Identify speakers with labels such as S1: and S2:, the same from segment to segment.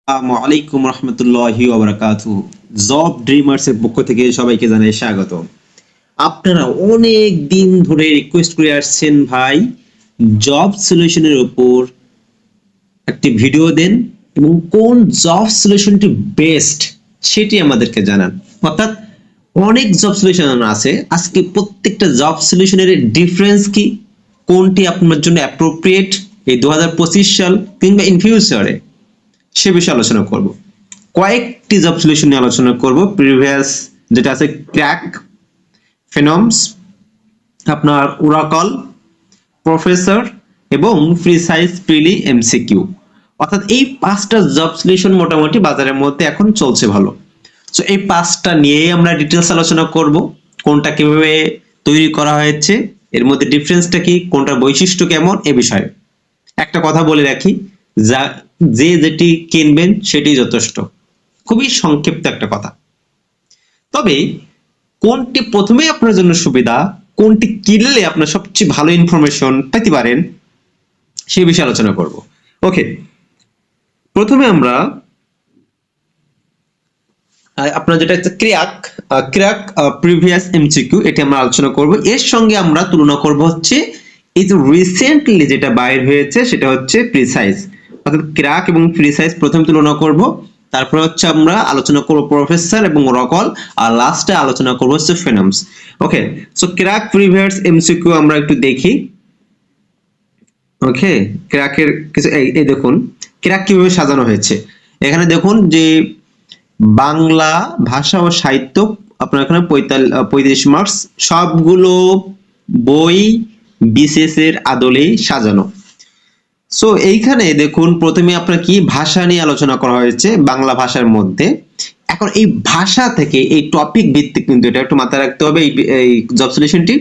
S1: আসসালামু আলাইকুম রহমতুল্লাহি ওয়া বারাকাতুহু। জব ড্রিমার্স এর পক্ষ থেকে সবাইকে জানাই স্বাগত। আপনারা অনেক দিন ধরে রিকোয়েস্ট করে আসছেন ভাই, জব সলিউশনের উপর একটি ভিডিও দেন এবং কোন জব সলিউশনটি বেস্ট সেটি আমাদেরকে জানান। অর্থাৎ অনেক জব সলিউশন আছে, আজকে প্রত্যেকটা জব সলিউশনের ডিফারেন্স কি, কোনটি আপনার জন্য অ্যাপ্রোপ্রিয়েট এই 2025 সাল কিংবা ইন ফিউচারে, সে বিষয়ে আলোচনা করব। কয়েকটি জব সলিউশন নিয়ে আলোচনা করব। প্রিভিয়াস যেটা আছে ক্র্যাক, ফিনমস, আপনার ওরাকল, প্রফেসর এবং প্রিসাইজ প্রিলি এমসিকিউ। অর্থাৎ এই পাঁচটা জব সলিউশন মোটামুটি বাজারের মধ্যে এখন চলছে ভালো। সো এই পাঁচটা নিয়ে আমরা ডিটেলস আলোচনা করব, কোনটা কিভাবে তৈরি করা হয়েছে, এর মধ্যে ডিফারেন্সটা কি, কোনটার বৈশিষ্ট্য কেমন, এ বিষয়ে একটা কথা বলে রাখি, যা যে যেটি কিনবেন সেটি যথেষ্ট। খুবই সংক্ষিপ্ত একটা কথা। তবে কোনটি প্রথমে আপনার জন্য সুবিধা, কোনটি কিনলে আপনার সবচেয়ে ভালো ইনফরমেশন পেতে পারেন, সেই বিষয়ে আলোচনা করব। ওকে, প্রথমে আমরা আপনার যেটা হচ্ছে ক্র্যাক, ক্র্যাক প্রিভিয়াস এমসিকিউ, এটি আমরা আলোচনা করব। এর সঙ্গে আমরা তুলনা করব হচ্ছে এই যে রিসেন্টলি যেটা বাইর হয়েছে সেটা হচ্ছে প্রিসাইজ। অর্থাৎ ক্র্যাক এবং প্রিসাইজ প্রথমে তুলনা করব, তারপর হচ্ছে আমরা আলোচনা করব প্রফেসর এবং ওরাকল, আর লাস্টে আলোচনা করব হচ্ছে ফিনমস। ওকে, সো ক্র্যাক প্রিভিয়াস এমসিকিউ আমরা একটু দেখি। ওকে, ক্র্যাকের কিছু এই দেখুন ক্র্যাক কিভাবে সাজানো হয়েছে। এখানে দেখুন যে বাংলা ভাষা ও সাহিত্য আপনার এখানে 35 মার্কস, সবগুলো বই বিসিএস এর আদলে সাজানো। সো এইখানে দেখুন প্রথমে আপনার কি ভাষা নিয়ে আলোচনা করা হয়েছে বাংলা ভাষার মধ্যে। এখন এই ভাষা থেকে এই টপিক ভিত্তিক, কিন্তু এটা একটু মাথায় রাখতে হবে এই জব সলিউশনটি।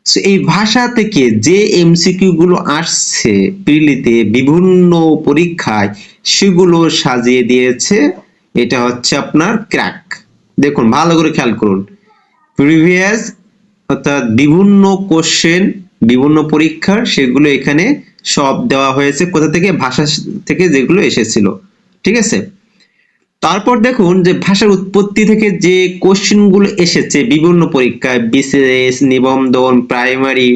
S1: সো এই ভাষা থেকে যে এমসিকিউ গুলো আসছে প্রিলিতে বিভিন্ন পরীক্ষায়, সেগুলো সাজিয়ে দিয়েছে এটা হচ্ছে আপনার ক্র্যাক। দেখুন ভালো করে খেয়াল করুন, প্রিভিয়াস অর্থাৎ বিভিন্ন কোশ্চেন বিভিন্ন পরীক্ষার সেগুলো এখানে সব দেওয়া হয়েছে, কোথা থেকে, ভাষা থেকে যেগুলো এসেছিল। ঠিক আছে, তারপর দেখুন যে ভাষার উৎপত্তি থেকে যে কোশ্চেন গুলো এসেছে বিভিন্ন পরীক্ষায়, বিসিএস, নিবন্ধন, প্রাইমারি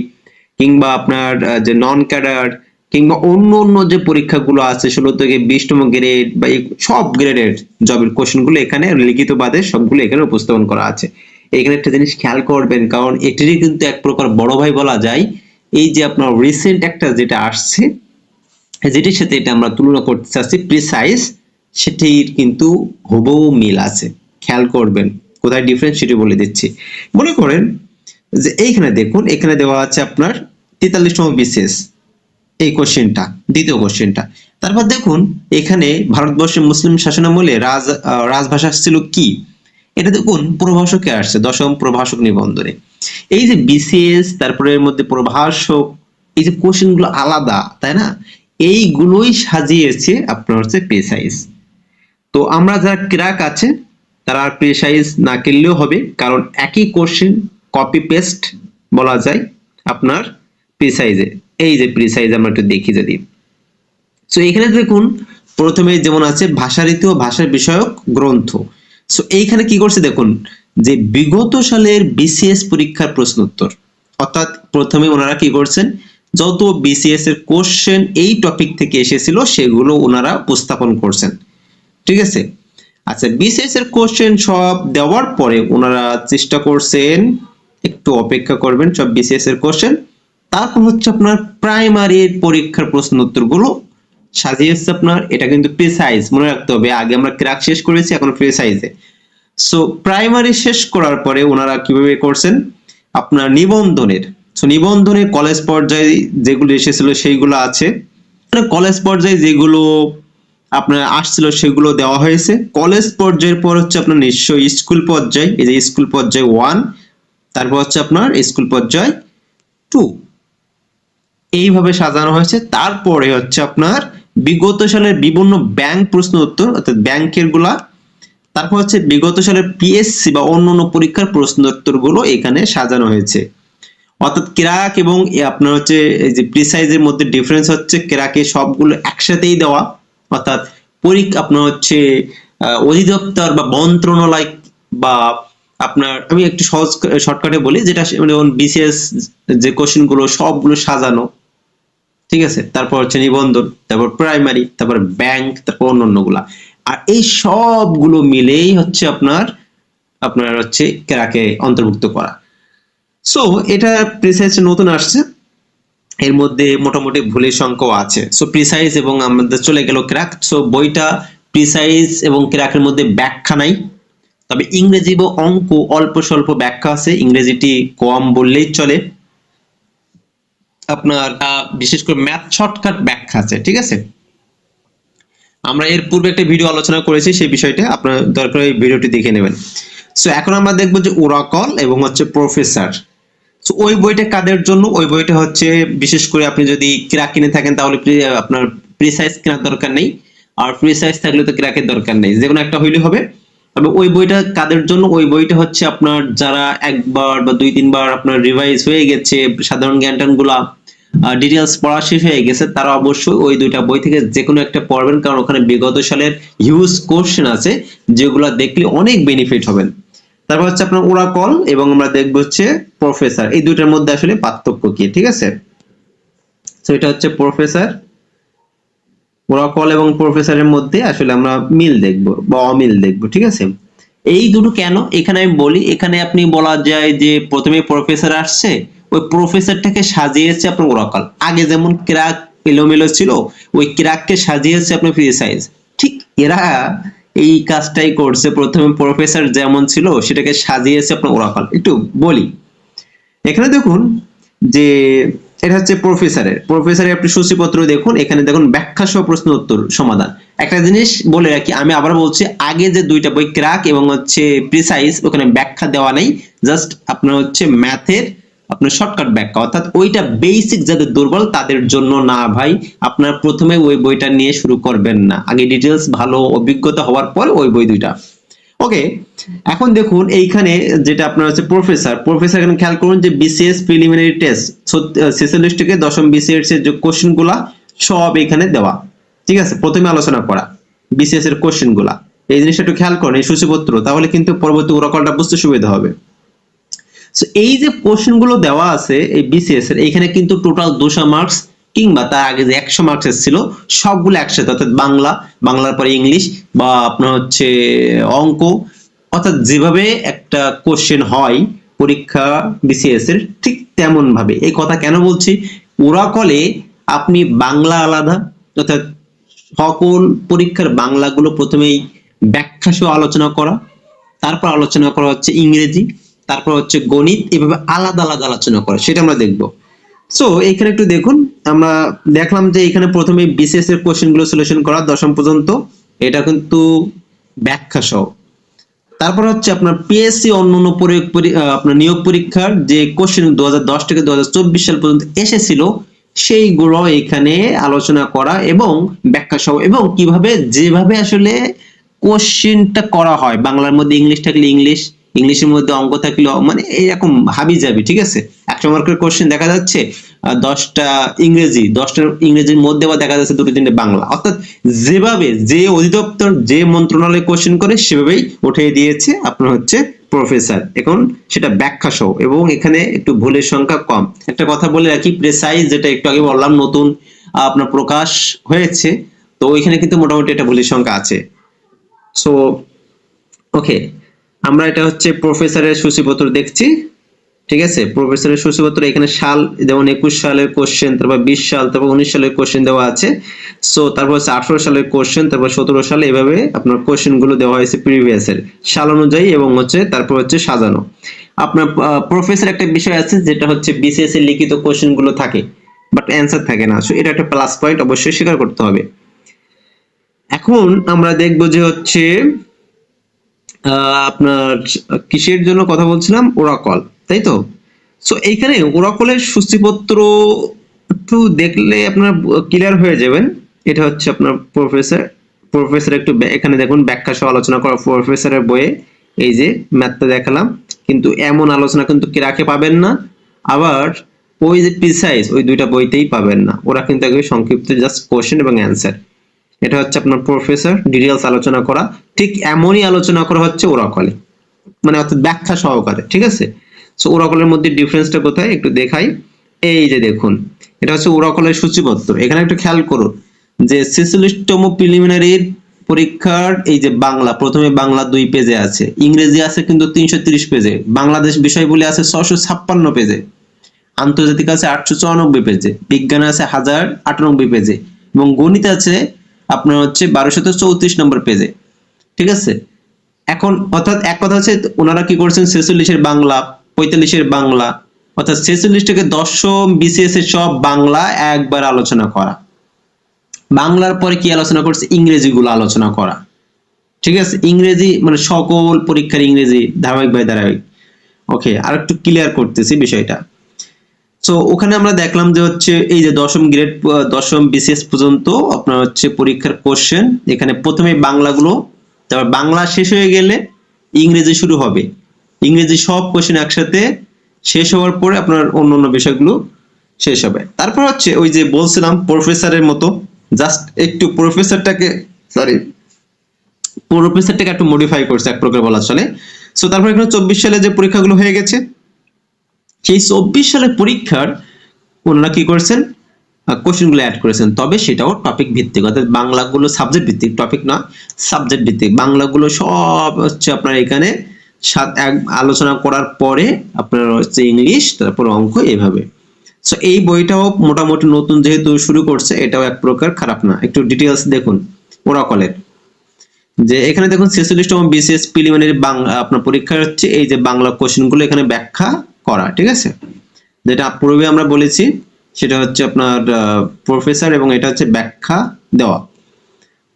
S1: কিংবা আপনার যে নন ক্যাডার কিংবা অন্য অন্য যে পরীক্ষাগুলো আছে 16 থেকে 20তম গ্রেড বা সব গ্রেডের জবের কোশ্চেন গুলো এখানে লিখিত বাদে সবগুলো এখানে উপস্থাপন করা আছে। এখানে একটা জিনিস খেয়াল করবেন, কারণ এটিরই কিন্তু এক প্রকার বড় ভাই বলা যায়। এই যে আপনার রিসেন্ট একটা যেটা আসছে, যেটির সাথে এটা আমরা তুলনা করতে চাচ্ছি প্রিসাইজ, সেটির কিন্তু হুবহু মিল আছে। খেয়াল করবেন কোথায় ডিফারেন্স সেটি বলে দিচ্ছি। মনে করেন যে এইখানে দেখুন, এখানে দেওয়া আছে আপনার 43তম বিসিএস, এই কোশ্চেনটা, দ্বিতীয় কোশ্চেনটা। তারপর দেখুন এখানে ভারতবর্ষের মুসলিম শাসনামলে রাজভাষা ছিল কি, এটা দেখুন প্রভাষকে আসছে 10ম প্রভাষক নিবন্ধনে। এই যে বিসিএস, তারপরে এর মধ্যে প্রভাষক, এই যে কোশ্চেন গুলো আলাদা, তাই না, এইগুলোই সাজিয়েছে আপনার হচ্ছে প্রিসাইজ। তো আমরা যারা ক্র্যাক আছে তারা প্রিসাইজ না কিনলেও হবে, কারণ একই কোশ্চেন কপি পেস্ট বলা যায় আপনার প্রিসাইজে। এই যে প্রিসাইজ আমরা একটু দেখি যদি, সো এখানে দেখুন প্রথমে যেমন আছে ভাষারীতি ও ভাষা বিষয়ক গ্রন্থ। সো এইখানে কি করছে দেখুন, যে বিগত সালের বিসিএস পরীক্ষার প্রশ্ন উত্তর, অর্থাৎ প্রথমে ওনারা কি করছেন, যত বিসিএস এর কোশ্চেন এই টপিক থেকে এসেছিল সেগুলো ওনারা উপস্থাপন করছেন। ঠিক আছে, আচ্ছা বিসিএস এর কোশ্চেন সব দেওয়ার পরে ওনারা চেষ্টা করছেন, একটু অপেক্ষা করবেন, সব বিসিএস এর কোশ্চেন, তারপর হচ্ছে আপনার প্রাইমারির পরীক্ষার প্রশ্ন উত্তরগুলো সাজিয়েছে আপনার। এটা কিন্তু প্রিসাইজ, মনে রাখতে হবে, আগে আমরা ক্র্যাক শেষ করেছি, এখন প্রিসাইজে। সো প্রাইমারি শেষ করার পরে ওনারা কিভাবে করছেন আপনার নিবন্ধনের, সো নিবন্ধনের কলেজ পর্যায়ে যেগুলো এসেছিল সেইগুলো আছে, কলেজ পর্যায়ে যেগুলো আপনার আসছিল সেগুলো দেওয়া হয়েছে। কলেজ পর্যায়ের পর হচ্ছে আপনার নিশ্চয়ই স্কুল পর্যায়ে, এই যে স্কুল পর্যায়ে 1, তারপর হচ্ছে আপনার স্কুল পর্যায়ে 2, এইভাবে সাজানো হয়েছে। তারপরে হচ্ছে আপনার বিগত সালের বিভিন্ন ব্যাংক প্রশ্ন উত্তর, অর্থাৎ ব্যাংকের গুলা, তারপর হচ্ছে বিগত সালের পিএসসি বা অন্যান্য পরীক্ষার প্রশ্ন উত্তর গুলো এখানে সাজানো হয়েছে। অর্থাৎ ক্র্যাক এবং আপনার হচ্ছে এই যে প্রিসাইজের মধ্যে ডিফারেন্স হচ্ছে, ক্র্যাকে সবগুলো একসাথেই দেওয়া, অর্থাৎ আপনার হচ্ছে অধিদপ্তর বা মন্ত্রণালয় বা আপনার, আমি একটু সহজ শর্টকাটে বলি, যেটা যেমন বিসিএস যে কোশ্চেন গুলো সবগুলো সাজানো, ঠিক আছে, তারপর হচ্ছে নিবন্ধন, তারপর প্রাইমারি, তারপর ব্যাংক, তারপর অন্যান্য গুলা। আর এই সবগুলো মিলেই হচ্ছে আপনার আপনার হচ্ছে ক্রাকে অন্তর্ভুক্ত করা। সো এটা প্রিসাইজ নতুন আসছে, এর মধ্যে মোটামুটি ভুলের সংখ্যাও আছে। সো প্রিসাইজ এবং আমাদের চলে গেল ক্র্যাক। সো বইটা প্রিসাইজ এবং ক্র্যাকের মধ্যে ব্যাখ্যা নাই, তবে ইংরেজি বা অঙ্ক অল্প স্বল্প ব্যাখ্যা আছে, ইংরেজিটি কম বললেই চলে। আপনার বিশেষ করে ম্যাথ শর্টকাট ব্যাখ্যা আছে, ঠিক আছে। আমরা এর পূর্বে একটা ভিডিও আলোচনা করেছি সেই বিষয়টা, আপনার দরকার এই ভিডিওটি দেখে নেবেন। সো এখন আমরা দেখবো যে ওরাকল এবং হচ্ছে প্রফেসর। সো ওই বইটা কাদের জন্য? ওই বইটা হচ্ছে বিশেষ করে আপনি যদি ক্র্যাক কিনে থাকেন তাহলে আপনার প্রিসাইজ কেনার দরকার নেই, আর প্রিসাইজ থাকলে তো ক্র্যাকের দরকার নেই, যে কোনো একটা হইলে হবে। তবে ওই বইটা কাদের জন্য? ওই বইটা হচ্ছে আপনার যারা একবার বা দুই তিনবার আপনার রিভাইজ হয়ে গেছে, সাধারণ জ্ঞান টান গুলা ডিটেলস পড়া শেষ হয়ে গেছে, তারা অবশ্যই ওই দুইটা বই থেকে যে কোনো একটা পড়বেন, কারণ ওখানে বিগত সালের হিউজ কোশ্চেন আছে যেগুলো দেখলে অনেক বেনিফিট হবেন। তারপর হচ্ছে আপনার ওরাকল এবং আমরা দেখবো হচ্ছে প্রফেসর, এই দুইটার মধ্যে আসলে পার্থক্য কি, ঠিক আছে। তো এটা হচ্ছে প্রফেসর, ওরাকল এবং প্রফেসরের মধ্যে আসলে আমরা মিল দেখবো বা অমিল দেখবো, ঠিক আছে। এই দুটো কেন এখানে আমি বলি, এখানে আপনি বলা যায় যে প্রথমে প্রফেসর আসছে, ওই প্রফেসরটাকে সাজিয়েছে আপনার ওরাকল। আগে যেমন ক্র্যাক এলোমেলো ছিল, ওই ক্র্যাককে সাজিয়েছে আপনার প্রিসাইজ। ঠিক এরা এই কাজটাই করছে, প্রথমে প্রফেসর যেমন ছিল সেটাকে সাজিয়েছে আপনার ওরাকল। একটু বলি, এখানে দেখুন যে এটা হচ্ছে প্রফেসরের আপনি সূচিপত্র দেখুন, এখানে দেখুন ব্যাখ্যা সহ প্রশ্ন উত্তর সমাধান। একটা জিনিস বলে রাখি, আমি আবার বলছি, আগে যে দুইটা বই ক্র্যাক এবং হচ্ছে প্রিসাইজ, ওখানে ব্যাখ্যা দেওয়া নেই, জাস্ট আপনার হচ্ছে ম্যাথের আপনার শর্টকাট ব্যাখ্যা, অর্থাৎ ওইটা বেসিক যাদের দুর্বল তাদের জন্য না ভাই। আপনার প্রথমে ওই বইটা নিয়ে শুরু করবেন না, আগে ডিটেলস ভালো অভিজ্ঞতা হওয়ার পর ওই বই দুইটা। ওকে, এখন দেখুন এইখানে যেটা আপনার হচ্ছে প্রফেসর এখানে খেয়াল করুন যে বিসিএস প্রিলিমিনারি টেস্ট 46 থেকে দশম বিসিএস এর যে কোশ্চেন গুলা সব এখানে দেওয়া, ঠিক আছে, প্রথমে আলোচনা করা বিসিএস এর কোশ্চেন গুলা। এই জিনিসটা একটু খেয়াল করেন, এই সূচিপত্র, তাহলে কিন্তু পরবর্তী ওরাকলটা বুঝতে সুবিধা হবে। সো এই যে কোশ্চেন গুলো দেওয়া আছে এই বিসিএস এর, এখানে কিন্তু টোটাল 200 মার্কস কিংবা তার আগে যে 100 মার্কস ছিল সবগুলো একসাথে, অর্থাৎ বাংলার পরে ইংলিশ বা আপনার হচ্ছে অঙ্ক, অর্থাৎ যেভাবে একটা কোশ্চেন হয় পরীক্ষা বিসিএস এর ঠিক তেমন ভাবে। এই কথা কেন বলছি? ওরাকলে আপনি বাংলা আলাদা, অর্থাৎ সকল পরীক্ষার বাংলাগুলো প্রথমেই ব্যাখ্যা সহ আলোচনা করা, তারপর আলোচনা করা হচ্ছে ইংরেজি, তারপর হচ্ছে গণিত, এভাবে আলাদা আলাদা আলোচনা করা, সেটা আমরা দেখব। সো এখানে একটু দেখুন, আমরা দেখলাম যে এখানে প্রথমে বিসিএস এর কোশ্চেন গুলো সলিউশন করা দশম পর্যন্ত, এটা কিন্তু ব্যাখ্যা সহ। তারপর হচ্ছে আপনার পিএসসি অন্যান্য আপনার নিয়োগ পরীক্ষার যে কোশ্চেন 2010 থেকে 2024 সাল পর্যন্ত এসেছিল সেইগুলো এখানে আলোচনা করা এবং ব্যাখ্যা সহ, এবং কিভাবে যেভাবে আসলে কোশ্চেনটা করা হয়, বাংলার মধ্যে ইংলিশ থাকলে ইংলিশ, ইংলিশের মধ্যে অঙ্ক থাকলে মানে এরকম হাবি যাবি, ঠিক আছে। 100 মার্কের কোশ্চেন দেখা যাচ্ছে 10টা ইংরেজি, 10টা ইংরেজির মধ্যে আবার দেখা যাচ্ছে 2-3টে বাংলা, অর্থাৎ যেভাবে যে অধিদপ্তর যে মন্ত্রণালয় কোশ্চেন করে সেভাবেই উঠিয়ে দিয়েছে আপনার হচ্ছে প্রফেসর, এখন সেটা ব্যাখ্যা সহ, এবং এখানে একটু ভুলের সংখ্যা কম। একটা কথা বলে রাখি, প্রেসাইজ যেটা একটু আগে বললাম নতুন আপনার প্রকাশ হয়েছে, তো ওইখানে কিন্তু মোটামুটি একটা ভুলের সংখ্যা আছে। সো ওকে, আমরা এটা হচ্ছে প্রফেসরের সূচিপত্র দেখছি, ঠিক আছে। প্রফেসরের সূচিপত্র এখানে সাল যেমন 21 সালের কোশ্চেন, তারপর 20 সাল, তারপর 19 সালের কোশ্চেন দেওয়া আছে। সো তারপর হচ্ছে 18 সালের কোশ্চেন, তারপর 17 সালে, এভাবে আপনার কোশ্চেন গুলো দেওয়া হয়েছে প্রিভিয়াস এর সাল অনুযায়ী, এবং হচ্ছে তারপর হচ্ছে সাজানো। আপনার প্রফেসর একটা বিষয় আছে যেটা হচ্ছে বিসিএস এর লিখিত কোশ্চেন গুলো থাকে বাট অ্যান্সার থাকে না, সো এটা একটা প্লাস পয়েন্ট, অবশ্যই স্বীকার করতে হবে। এখন আমরা দেখব যে হচ্ছে আপনার কিসের জন্য কথা বলছিলাম, ওরাকল, তাই তো। সো এইখানে ওরাকলের সূচিপত্র একটু দেখলে আপনার ক্লিয়ার হয়ে যাবেন। এটা হচ্ছে আপনার প্রফেসর একটু এখানে দেখুন ব্যাখ্যা সহ আলোচনা করা প্রফেসরের বইয়ে, এই যে ম্যাথটা দেখালাম, কিন্তু এমন আলোচনা কিন্তু ক্র্যাকে পাবেন না, আবার ওই যে প্রিসাইজ ওই দুইটা বইতেই পাবেন না, ওরা কিন্তু একদম সংক্ষিপ্ত জাস্ট কোশ্চেন এবং অ্যান্সার। এটা হচ্ছে আপনার প্রফেসর, ডিটেইলস আলোচনা করা। ঠিক এমনই আলোচনা করা হচ্ছে ওরাকলে, মানে অর্থাৎ ব্যাখ্যা সহকারে, ঠিক আছে। সো ওরাকলের মধ্যে ডিফারেন্সটা কোথায় একটু দেখাই। এই যে দেখুন, এটা হচ্ছে ওরাকলের সূচিপত্র। এখানে একটু খেয়াল করুন যে 46তম প্রিলিমিনারির পরীক্ষার এই যে বাংলা, প্রথমে বাংলা 2 পেজে আছে, ইংরেজি আছে কিন্তু 330 পেজে, বাংলাদেশ বিষয়গুলি আছে 656 পেজে, আন্তর্জাতিক আছে 894 পেজে, বিজ্ঞান আছে 1098 পেজে, এবং গণিত আছে আপনার হচ্ছে 1234 নম্বর পেজে, ঠিক আছে। এখন অর্থাৎ এক কথা হচ্ছে ওনারা কি করছেন, 46-এর বাংলা, 45-এর বাংলা, অর্থাৎ 46 থেকে 10ম বিসিএস এর সব বাংলা একবার আলোচনা করা, বাংলার পরে কি আলোচনা করছে, ইংরেজি গুলো আলোচনা করা, ঠিক আছে। ইংরেজি মানে সকল পরীক্ষার ইংরেজি ধারাবাহিক বাই ধারাবাহিক। ওকে, আর একটু ক্লিয়ার করতেছি বিষয়টা। সো ওখানে আমরা দেখলাম যে হচ্ছে এই যে 10ম গ্রেড, 10ম বিসিএস পর্যন্ত আপনার হচ্ছে পরীক্ষার কোশ্চেন, এখানে প্রথমে বাংলাগুলো, তারপর বাংলা শেষ হয়ে গেলে ইংরেজি শুরু হবে, ইংরেজি সব কোশ্চেন একসাথে শেষ হওয়ার পরে আপনার অন্যান্য বিষয়গুলো শেষ হবে। তারপর হচ্ছে ওই যে বলছিলাম প্রফেসরের মতো, জাস্ট একটু প্রফেসরটাকে একটু মডিফাই করছে এক প্রকার বলা চলে। সো তারপর এখানে 24 সালে যে পরীক্ষাগুলো হয়ে গেছে, সেই 24 সালের পরীক্ষার ওনারা কি করেছেন, কোশ্চেন গুলো অ্যাড করেছেন, তবে সেটাও টপিক ভিত্তিক, অর্থাৎ বাংলাগুলো সাবজেক্ট ভিত্তিক, টপিক না, সাবজেক্ট ভিত্তিক। বাংলাগুলো সব হচ্ছে আপনার এখানে আলোচনা করার পরে আপনার হচ্ছে ইংলিশ, তারপর অঙ্ক, এইভাবে। সো এই বইটাও মোটামুটি নতুন যেহেতু শুরু করছে, এটাও এক প্রকার খারাপ না। একটু ডিটেইলস দেখুন ওরাকলের, যে এখানে দেখুন 46তম বিসিএস প্রিলিমিনারি বাংলা আপনার পরীক্ষা হচ্ছে এই যে বাংলা কোশ্চেন গুলো এখানে ব্যাখ্যা করা, ঠিক আছে। যেটা পূর্বে আমরা বলেছি সেটা হচ্ছে আপনার প্রফেসর, এবং এটা হচ্ছে ব্যাখ্যা দেওয়া।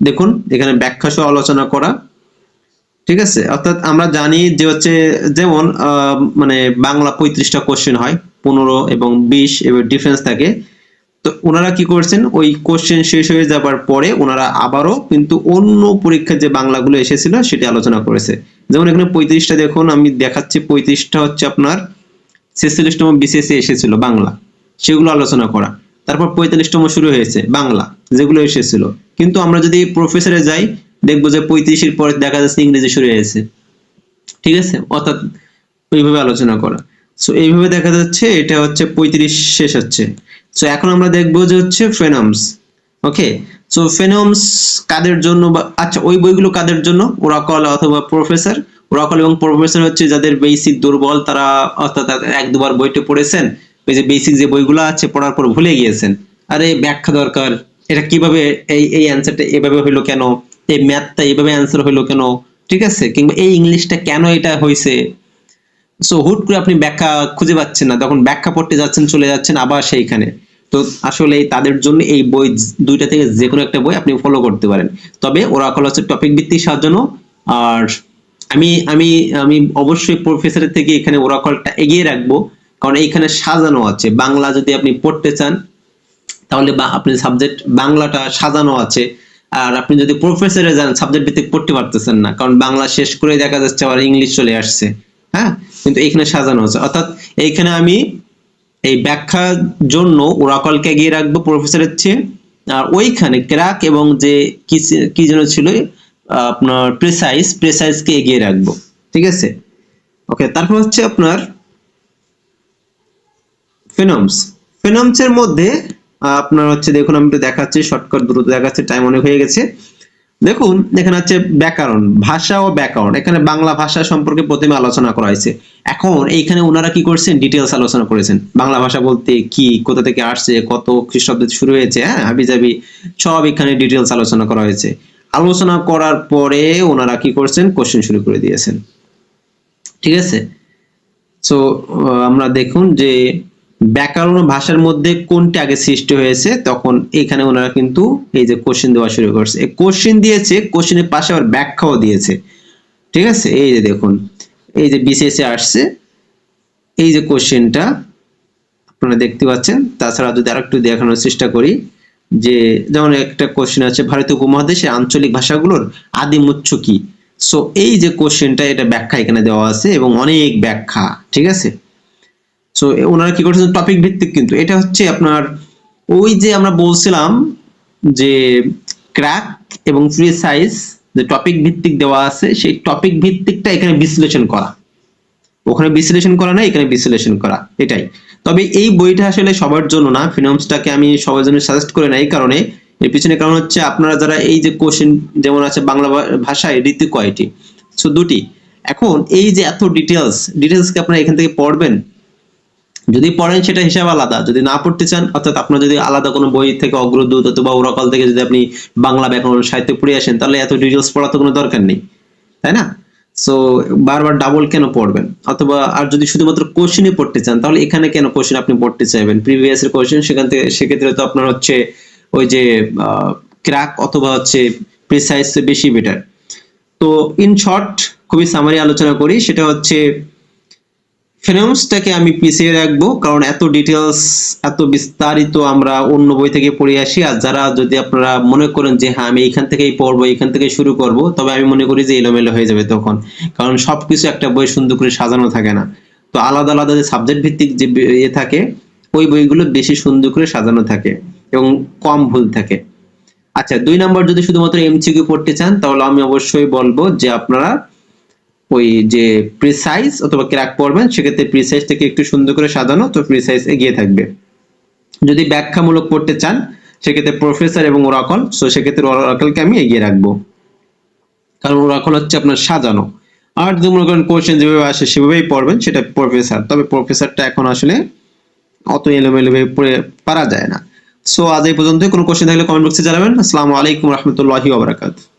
S1: দেখুন এখানে ব্যাখ্যা সহ আলোচনা করা, ঠিক আছে। অর্থাৎ আমরা জানি যে হচ্ছে যেমন মানে বাংলা 35টা কোশ্চেন হয়, 15 এবং 20 এবার ডিফারেন্স থাকে। তো ওনারা কি করছেন, ওই কোশ্চেন শেষ হয়ে যাবার পরে ওনারা আবারও কিন্তু অন্য পরীক্ষার যে বাংলাগুলো এসেছিল সেটি আলোচনা করেছে। যেমন এখানে 35টা দেখুন, আমি দেখাচ্ছি, 35টা হচ্ছে আপনার 46তম বিসিএস এ এসেছিল বাংলা, সেগুলো আলোচনা করা। তারপর 45তম শুরু হয়েছে বাংলা, যেগুলো এসেছিল। কিন্তু আমরা যদি প্রফেসরে যাই, দেখবো যে 35-এর পরে দেখা যাচ্ছে ইংরেজি শুরু হয়েছে, ঠিক আছে। অর্থাৎ ওইভাবে আলোচনা করা। সো এইভাবে দেখা যাচ্ছে এটা হচ্ছে 35 শেষ হচ্ছে। সো এখন আমরা দেখবো যে হচ্ছে ফেনমস। ওকে, সো ফেনমস কাদের জন্য, বা আচ্ছা ওই বইগুলো কাদের জন্য, ওরাকল অথবা প্রফেসর। ওরাকল এবং প্রফেসর হচ্ছে যাদের বেসিক দুর্বল, তারা অর্থাৎ এক দুবার বইটা পড়েছেন, ওই যে বেসিক যে বইগুলো আছে পড়ার পর ভুলে গিয়েছেন, আরে ব্যাখ্যা দরকার, এটা কিভাবে এই এই অ্যানসারটা এভাবে হইলো কেন, এই ম্যাথটা এইভাবে অ্যানসার হইলো কেন, ঠিক আছে, কিংবা এই ইংলিশটা কেন এটা হয়েছে। সো হুট করে আপনি ব্যাখ্যা খুঁজে পাচ্ছেন না, তখন ব্যাখ্যা পড়তে যাচ্ছেন, চলে যাচ্ছেন আবার সেইখানে। তো আসলে তাদের জন্য এই বই দুইটা থেকে যে কোনো একটা বই আপনি ফলো করতে পারেন। তবে ওরাকল হচ্ছে টপিক ভিত্তিক সাজানো। আর আমি আমি আমি অবশ্যই প্রফেসরের থেকে এখানে ওরাকলটা এগিয়ে রাখবো, কারণ এইখানে সাজানো আছে। বাংলা যদি আপনি পড়তে চান তাহলে বা আপনি সাবজেক্ট বাংলাটা সাজানো আছে। আর আপনি যদি প্রফেসরে যান, সাবজেক্ট ভিত্তিক পড়তে পারতেছেন না, কারণ বাংলা শেষ করে দেখা যাচ্ছে আবার ইংলিশ চলে আসছে। হ্যাঁ, কিন্তু এখানে সাজানো আছে। অর্থাৎ এইখানে আমি এই ব্যাখ্যার জন্য ওরাকলকে এগিয়ে রাখবো প্রফেসরের চেয়ে। আর ওইখানে ক্র্যাক এবং যে কি যেন ছিল আপনার প্রেসাইজকে এগিয়ে রাখবো, ঠিক আছে। ওকে, তারপর হচ্ছে আপনার ফিনমস এর মধ্যে আপনার হচ্ছে দেখুন, আমি একটু দেখাচ্ছি শর্টকাট, দ্রুত দেখাচ্ছি, টাইম অনেক হয়ে গেছে। দেখুন এখানে হচ্ছে ব্যাকরণ, ভাষা ও ব্যাকরণ। এখানে বাংলা ভাষা সম্পর্কে প্রথমে আলোচনা করা হয়েছে। এখন এইখানে ওনারা কি করছেন, ডিটেলস আলোচনা করেছেন। বাংলা ভাষা বলতে কি, কোথা থেকে আসছে, কত খ্রিস্টাব্দে শুরু হয়েছে, হ্যাঁ হাবিজাবি সব এখানে ডিটেলস আলোচনা করা হয়েছে। আলোচনা করার পরে ওনারা কি করছেন, কোশ্চেন শুরু করে দিয়েছেন, ঠিক আছে। সো আমরা দেখুন যে ব্যাকরণ ও ভাষার মধ্যে কোনটি আগে সৃষ্টি হয়েছে, তখন এখানে ওনারা কিন্তু এই যে কোশ্চেন দেওয়া শুরু করছে। এই কোশ্চেন দিয়েছে, কোশ্চেনের পাশে আবার ব্যাখ্যাও দিয়েছে, ঠিক আছে। এই যে দেখুন, এই যে বিসিএস এ আসছে এই যে কোশ্চেনটা আপনারা দেখতে পাচ্ছেন। তাছাড়া যদি আরেকটু দেখানোর চেষ্টা করি, যে যেমন একটা কোশ্চেন আছে, ভারতীয় উপমহাদেশের আঞ্চলিক ভাষাগুলোর আদিম উৎস কি। সো এই যে কোশ্চেনটা, এটা ব্যাখ্যা এখানে দেওয়া আছে এবং অনেক ব্যাখ্যা, ঠিক আছে। সো ওনারা কি করছেন, টপিক ভিত্তিক, কিন্তু এটা হচ্ছে আপনার ওই যে আমরা বলছিলাম যে ক্র্যাক এবং প্রিসাইজ যে টপিক ভিত্তিক দেওয়া আছে সেই টপিক ভিত্তিকটা এখানে বিশ্লেষণ করা, ওখানে বিশ্লেষণ করা না, এখানে বিশ্লেষণ করা, এটাই। তবে এই বইটা আসলে সবার জন্য না, ফিনমসটাকে আমি সবার জন্য সাজেস্ট করে নাই, কারণে এর পিছনে কারণ হচ্ছে আপনারা যারা এই যে কোশ্চেন যেমন আছে বাংলা ভাষায় রীতি কয়টি, সো দুটি। এখন এই যে এত ডিটেলস কি আপনারা এখান থেকে পড়বেন? যদি পড়েন সেটা হিসাব আলাদা, যদি না পড়তে চান অর্থাৎ আপনার যদি আলাদা কোনো বই থেকে অগ্রদূত অথবা ওরাকল থেকে যদি আপনি বাংলা ব্যাকরণ সাহিত্য পড়ে আসেন তাহলে এত ডিটেলস পড়া তো কোনো দরকার নেই, তাই না? সো বারবার ডাবল কেন পড়বেন? অথবা আর যদি শুধুমাত্র কোশ্চেনই পড়তে চান তাহলে এখানে কেন কোশ্চেন আপনি পড়তে চাইবেন? প্রিভিয়াস এর কোশ্চেন সেখান থেকে সেক্ষেত্রে তো আপনার হচ্ছে ওই যে ক্র্যাক অথবা হচ্ছে প্রিসাইজ বেশি বেটার। তো ইন শর্ট খুবই সামারি আলোচনা করি, সেটা হচ্ছে ফিনমসটাকে আমি পিছিয়ে রাখবো, কারণ এত ডিটেলস এত বিস্তারিত আমরা অন্য বই থেকে পড়ে আসি। আর যারা যদি আপনারা মনে করেন যে হ্যাঁ আমি এখান থেকেই পড়বো, এখান থেকে শুরু করব, তবে আমি মনে করি যে এলোমেলো হয়ে যাবে তখন, কারণ সবকিছু একটা বই সুন্দর করে সাজানো থাকে না। তো আলাদা আলাদা যে সাবজেক্ট ভিত্তিক যে ইয়ে থাকে ওই বইগুলো বেশি সুন্দর করে সাজানো থাকে এবং কম ভুল থাকে। আচ্ছা, 2 নাম্বার যদি শুধুমাত্র এমসিকিউ পড়তে চান তাহলে আমি অবশ্যই বলবো যে আপনারা ওই যে প্রিসাইজ অথবা ক্র্যাক পড়বেন, সেক্ষেত্রে প্রিসাইজ থেকে একটু সুন্দর করে সাজানো, তো প্রিসাইজ এগিয়ে থাকবে। যদি ব্যাখ্যামূলক পড়তে চান সেক্ষেত্রে প্রফেসর এবং ওরাকল, সো সেক্ষেত্রে ওরাকলকে আমি এগিয়ে রাখবো, কারণ ওরাকল হচ্ছে আপনার সাজানো। আর যদি মনে করেন কোশ্চেন যেভাবে আসে সেভাবেই পড়বেন সেটা প্রফেসর, তবে প্রফেসরটা এখন আসলে অত এলোমেলো ভাবে পড়ে পারা যায় না। সো আজ এই পর্যন্ত, কোনো কোশ্চেন থাকলে কমেন্ট বক্সে জানাবেন। আসসালামু আলাইকুম রহমতুল্লাহি ওয়া বারাকাতুহু।